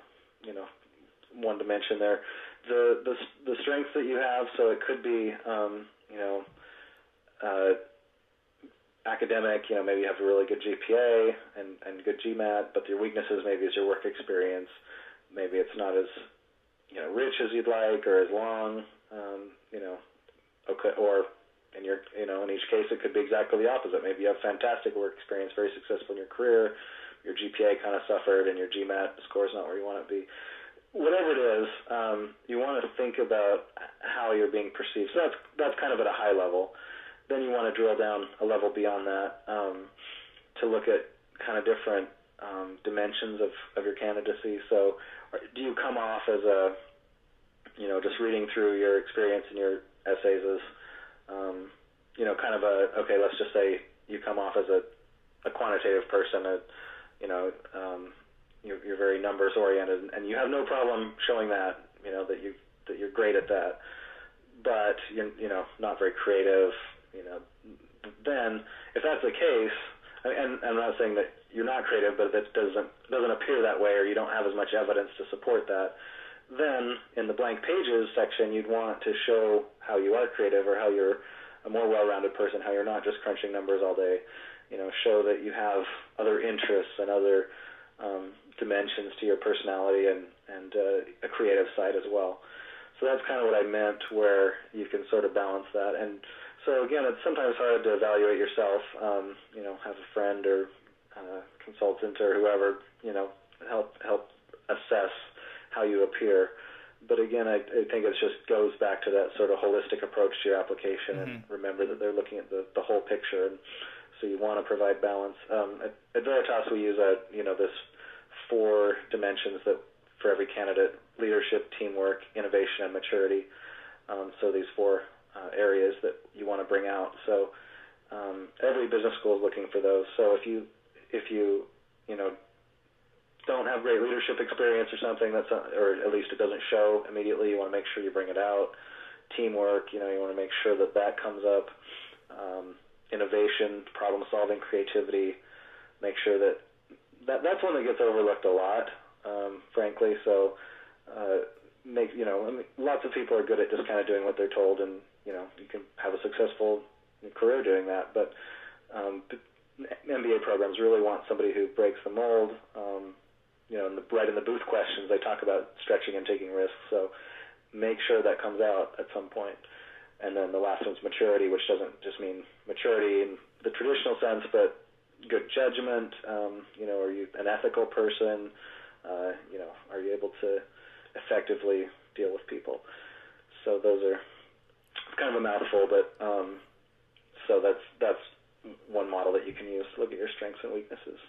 Speaker 2: one dimension there. The strengths that you have, so it could be academic, maybe you have a really good GPA and good GMAT, but your weaknesses maybe is your work experience. Maybe it's not as rich as you'd like, or as long, or in each case it could be exactly the opposite. Maybe you have fantastic work experience, very successful in your career, your GPA kind of suffered, and your GMAT score is not where you want it to be. Whatever it is, you want to think about how you're being perceived. So that's kind of at a high level. Then you want to drill down a level beyond that to look at kind of different dimensions of your candidacy. So do you come off as just reading through your experience and your essays as, kind of okay, let's just say you come off as a quantitative person, you're very numbers oriented, and you have no problem showing that you're great at that, but you're not very creative. Then if that's the case, and I'm not saying that you're not creative, but that doesn't appear that way, or you don't have as much evidence to support that, then in the blank pages section you'd want to show how you are creative, or how you're a more well-rounded person, how you're not just crunching numbers all day. Show that you have other interests and other dimensions to your personality, and a creative side as well. So that's kind of what I meant, where you can sort of balance that. And so again, it's sometimes hard to evaluate yourself. Have a friend or consultant or whoever help assess how you appear. But again, I think it just goes back to that sort of holistic approach to your application, and remember that they're looking at the whole picture, and so you want to provide balance. At Veritas, we use this 4 dimensions that for every candidate: leadership, teamwork, innovation, and maturity. So these 4 areas that you want to bring out. So every business school is looking for those. So if you don't have great leadership experience or something, or at least it doesn't show immediately, you want to make sure you bring it out. Teamwork, you want to make sure that comes up. Innovation, problem solving, creativity, make sure that's one that gets overlooked a lot, frankly. So make, I mean, lots of people are good at just kind of doing what they're told, and you can have a successful career doing that. But MBA programs really want somebody who breaks the mold. Right in the booth questions, they talk about stretching and taking risks. So make sure that comes out at some point. And then the last one's maturity, which doesn't just mean maturity in the traditional sense, but good judgment. Are you an ethical person? Are you able to effectively deal with people? So those are, it's kind of a mouthful, but so that's one model that you can use to look at your strengths and weaknesses.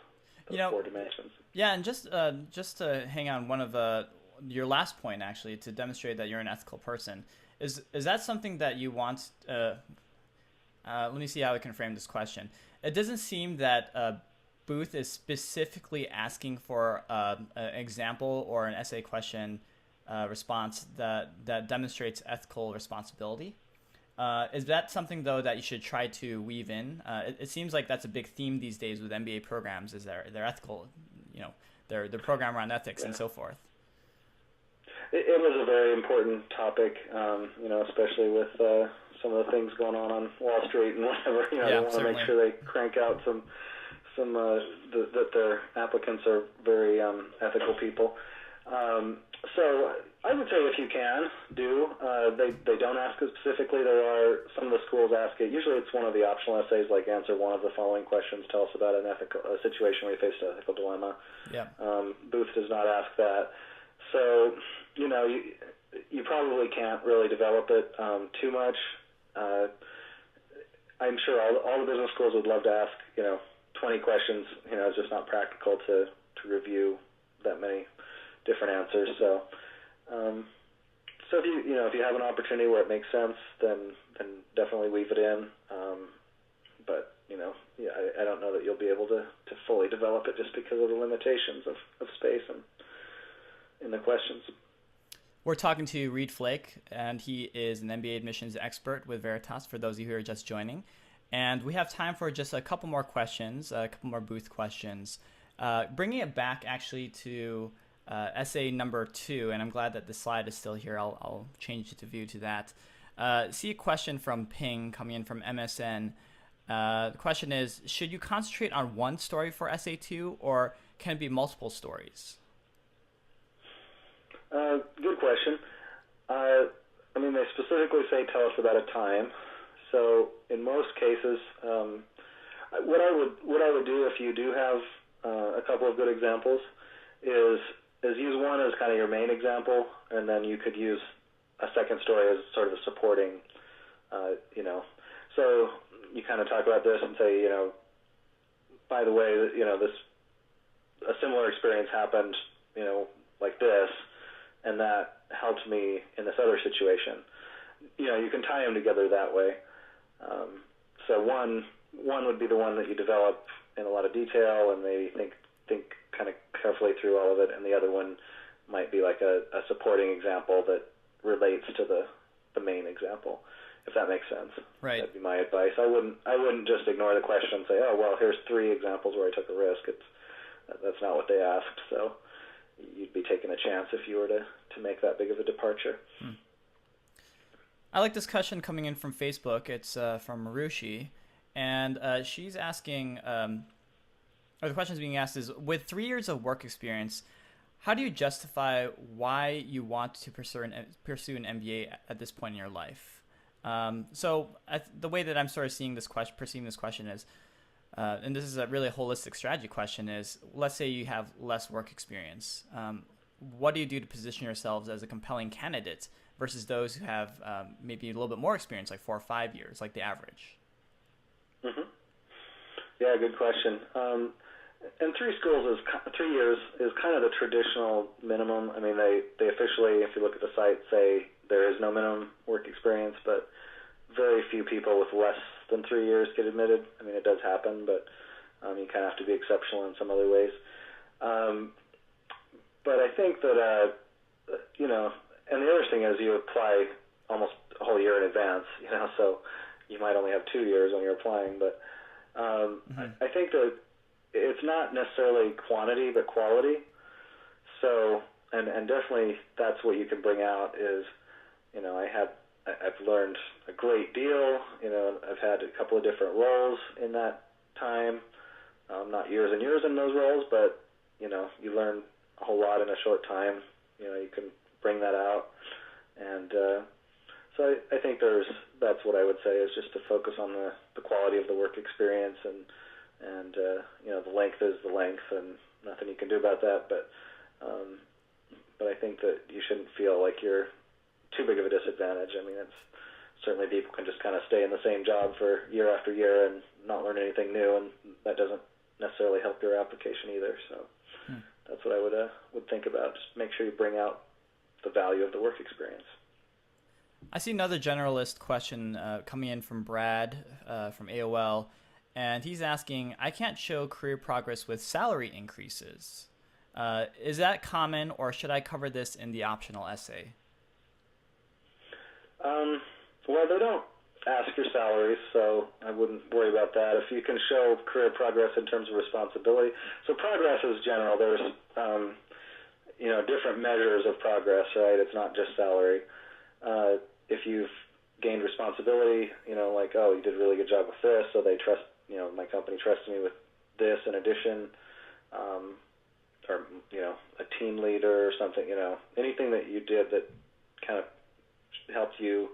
Speaker 2: Those 4 dimensions.
Speaker 1: Yeah, and just to hang on one of your last point, actually, to demonstrate that you're an ethical person, is that something that you want? Let me see how I can frame this question. It doesn't seem that Booth is specifically asking for an example or an essay question response that demonstrates ethical responsibility. Is that something, though, that you should try to weave in? It seems like that's a big theme these days with MBA programs, is their ethical, their program around ethics and so forth.
Speaker 2: It was a very important topic, especially with some of the things going on Wall Street and whatever. They want to make sure they crank out some that their applicants are very ethical people. So I would say if you can they don't ask it specifically. There are some of the schools ask it. Usually it's one of the optional essays, like answer one of the following questions. Tell us about a situation where you faced an ethical dilemma. Yeah. Booth does not ask that. So you probably can't really develop it too much. I'm sure all the business schools would love to ask 20 questions. It's just not practical to review that many different answers. So if you have an opportunity where it makes sense, then definitely weave it in. But I don't know that you'll be able to fully develop it just because of the limitations of space and in the questions.
Speaker 1: We're talking to Reed Flake, and he is an MBA Admissions Expert with Veritas, for those of you who are just joining. And we have time for just a couple more questions, a couple more booth questions. Bringing it back, actually, to essay number 2, and I'm glad that the slide is still here. I'll change it to view to that. See a question from Ping coming in from MSN. The question is, should you concentrate on one story for essay 2, or can it be multiple stories?
Speaker 2: Good question. They specifically say tell us about a time. So in most cases, what I would do if you do have a couple of good examples is use one as kind of your main example, and then you could use a second story as sort of a supporting. So you kind of talk about this and say, by the way, a similar experience happened, like this, and that helped me in this other situation. You can tie them together that way. So one would be the one that you develop in a lot of detail and maybe think kind of carefully through all of it, and the other one might be like a supporting example that relates to the main example, if that makes sense.
Speaker 1: Right.
Speaker 2: That'd be my advice. I wouldn't just ignore the question and say, oh, well, here's 3 examples where I took a risk. That's not what they asked, so you'd be taking a chance if you were to make that big of a departure.
Speaker 1: I like this question coming in from Facebook. It's from Marushi, and she's asking, or the question is being asked is, with 3 years of work experience, how do you justify why you want to pursue an MBA at this point in your life? So the way that I'm sort of perceiving this question is, and this is a really holistic strategy question, is let's say you have less work experience. What do you do to position yourselves as a compelling candidate versus those who have maybe a little bit more experience, like 4 or 5 years, like the average?
Speaker 2: Mm-hmm. Yeah, good question. And 3 years is kind of the traditional minimum. I mean, they officially, if you look at the site, say there is no minimum work experience, but very few people with less than 3 years get admitted. I mean, it does happen, but you kind of have to be exceptional in some other ways. But I think that, and the other thing is you apply almost a whole year in advance, so you might only have 2 years when you're applying. But I think that it's not necessarily quantity, but quality. So and definitely that's what you can bring out is, I've learned a great deal. I've had a couple of different roles in that time, not years and years in those roles, but you learn a whole lot in a short time. You can bring that out, and so I think that's what I would say is just to focus on the quality of the work experience, and the length is the length, and nothing you can do about that. But I think that you shouldn't feel like you're too big of a disadvantage. I mean, it's certainly people can just kind of stay in the same job for year after year and not learn anything new, and that doesn't necessarily help your application either. So that's what I would think about. Just make sure you bring out the value of the work experience.
Speaker 1: I see another generalist question coming in from Brad from AOL, and he's asking, I can't show career progress with salary increases. Is that common, or should I cover this in the optional essay?
Speaker 2: Well, they don't ask your salaries, so I wouldn't worry about that. If you can show career progress in terms of responsibility, so progress is general. There's different measures of progress, right? It's not just salary. If you've gained responsibility, like, oh, you did a really good job with this, so they trust, my company trusted me with this in addition, or, a team leader or something, anything that you did that kind of helped you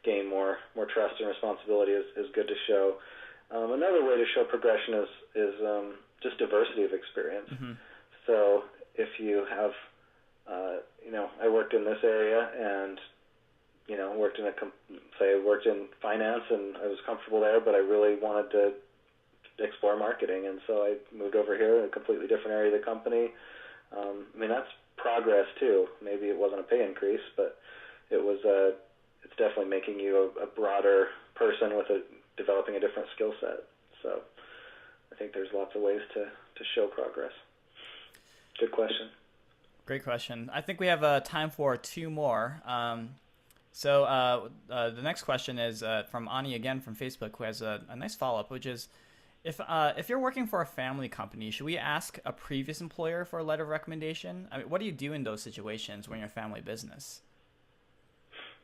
Speaker 2: gain more trust and responsibility is good to show. Another way to show progression is just diversity of experience. Mm-hmm. So if you have, I worked in this area and, worked in finance and I was comfortable there, but I really wanted to explore marketing, and so I moved over here in a completely different area of the company. That's progress too. Maybe it wasn't a pay increase, but it was it's definitely making you a broader person with developing a different skill set. So I think there's lots of ways to show progress. Good question.
Speaker 1: Great question. I think we have time for two more. So the next question is from Ani again from Facebook, who has a nice follow-up, which is, if you're working for a family company, should we ask a previous employer for a letter of recommendation? I mean, what do you do in those situations when you're a family business?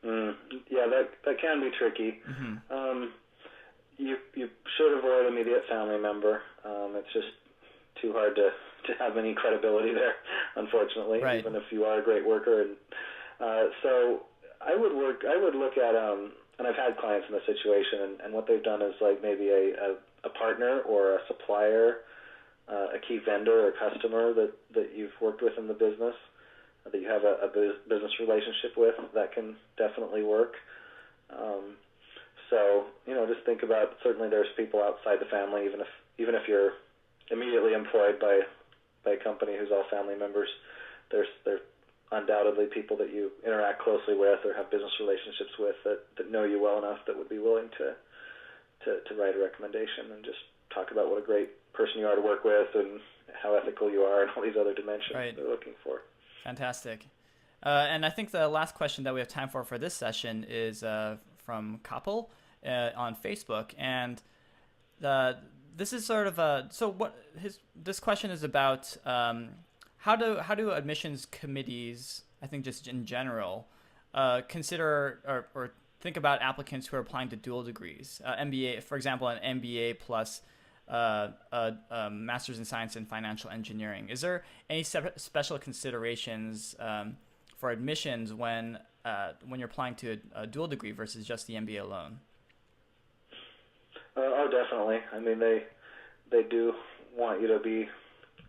Speaker 2: Yeah, that can be tricky. Mm-hmm. You should avoid immediate family member. It's just too hard to have any credibility there, unfortunately, right. Even if you are a great worker. And so I would look at, and I've had clients in this situation, and what they've done is like maybe a partner or a supplier, a key vendor or customer that you've worked with in the business, that you have a business relationship with. That can definitely work. So just think about, certainly there's people outside the family, even if you're immediately employed by a company who's all family members, there's undoubtedly people that you interact closely with or have business relationships with that know you well enough that would be willing to write a recommendation and just talk about what a great person you are to work with and how ethical you are and all these other dimensions right. They're looking for.
Speaker 1: Fantastic. And I think the last question that we have time for this session is from Kapil on Facebook, and this is sort of this question is about how do admissions committees, I think just in general, consider or think about applicants who are applying to dual degrees, MBA, for example, an MBA plus a master's in science and financial engineering. Is there any special considerations for admissions when you're applying to a dual degree versus just the MBA alone?
Speaker 2: Oh, definitely. I mean, they do want you to be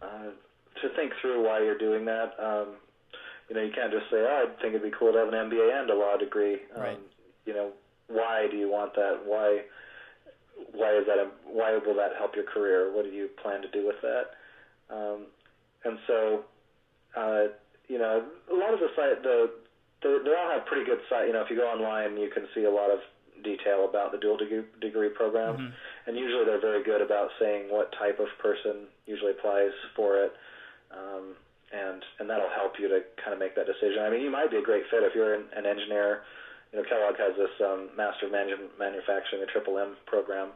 Speaker 2: to think through why you're doing that. You can't just say, "Oh, I think it'd be cool to have an MBA and a law degree."
Speaker 1: Right.
Speaker 2: Why do you want that? Why is that? Why will that help your career? What do you plan to do with that? And so, a lot of the site, they all have pretty good site. If you go online, you can see a lot of detail about the dual degree programs, mm-hmm. and usually they're very good about saying what type of person usually applies for it, and that'll help you to kind of make that decision. I mean, you might be a great fit if you're an engineer. Kellogg has this Master of Manufacturing, a Triple M program,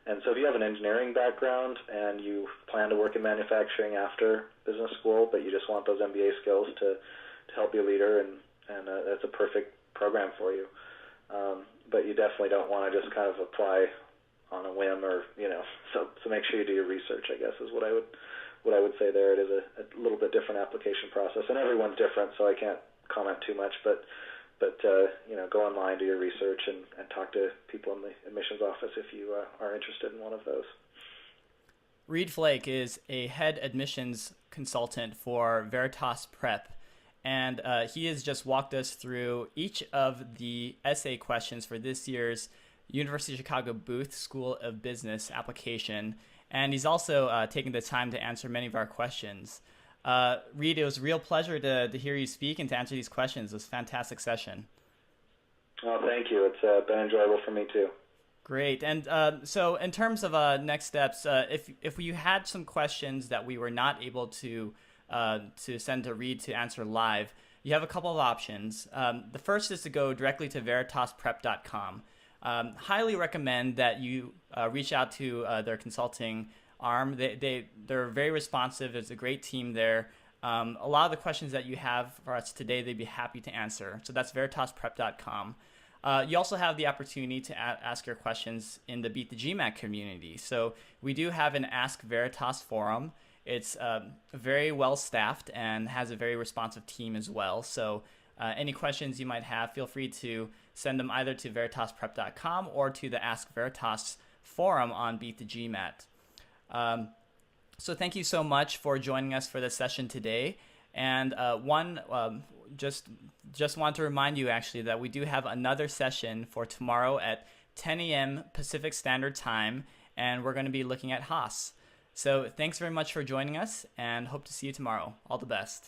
Speaker 2: And so if you have an engineering background and you plan to work in manufacturing after business school, but you just want those MBA skills to help be a leader, and that's a perfect program for you. But you definitely don't want to just kind of apply on a whim, or so make sure you do your research, I guess, is what I would say there. It is a little bit different application process, and everyone's different, so I can't comment too much, but go online, do your research, and talk to people in the admissions office if you are interested in one of those.
Speaker 1: Reed Flake is a head admissions consultant for Veritas Prep, and he has just walked us through each of the essay questions for this year's University of Chicago Booth School of Business application, and he's also taken the time to answer many of our questions. Reed, it was a real pleasure to hear you speak and to answer these questions. It was a fantastic session.
Speaker 2: Oh, thank you. It's been enjoyable for me too.
Speaker 1: Great. And so in terms of next steps, if you had some questions that we were not able to send to Reed to answer live, you have a couple of options. The first is to go directly to veritasprep.com. Highly recommend that you reach out to their consulting arm. They're very responsive. There's a great team there. A lot of the questions that you have for us today, they'd be happy to answer. So that's veritasprep.com. You also have the opportunity to ask your questions in the Beat the GMAT community. So we do have an Ask Veritas forum. It's very well staffed and has a very responsive team as well. So any questions you might have, feel free to send them either to veritasprep.com or to the Ask Veritas forum on Beat the GMAT. So thank you so much for joining us for this session today. And just want to remind you actually that we do have another session for tomorrow at 10 a.m. Pacific Standard Time, and we're going to be looking at Haas. So thanks very much for joining us, and hope to see you tomorrow. All the best.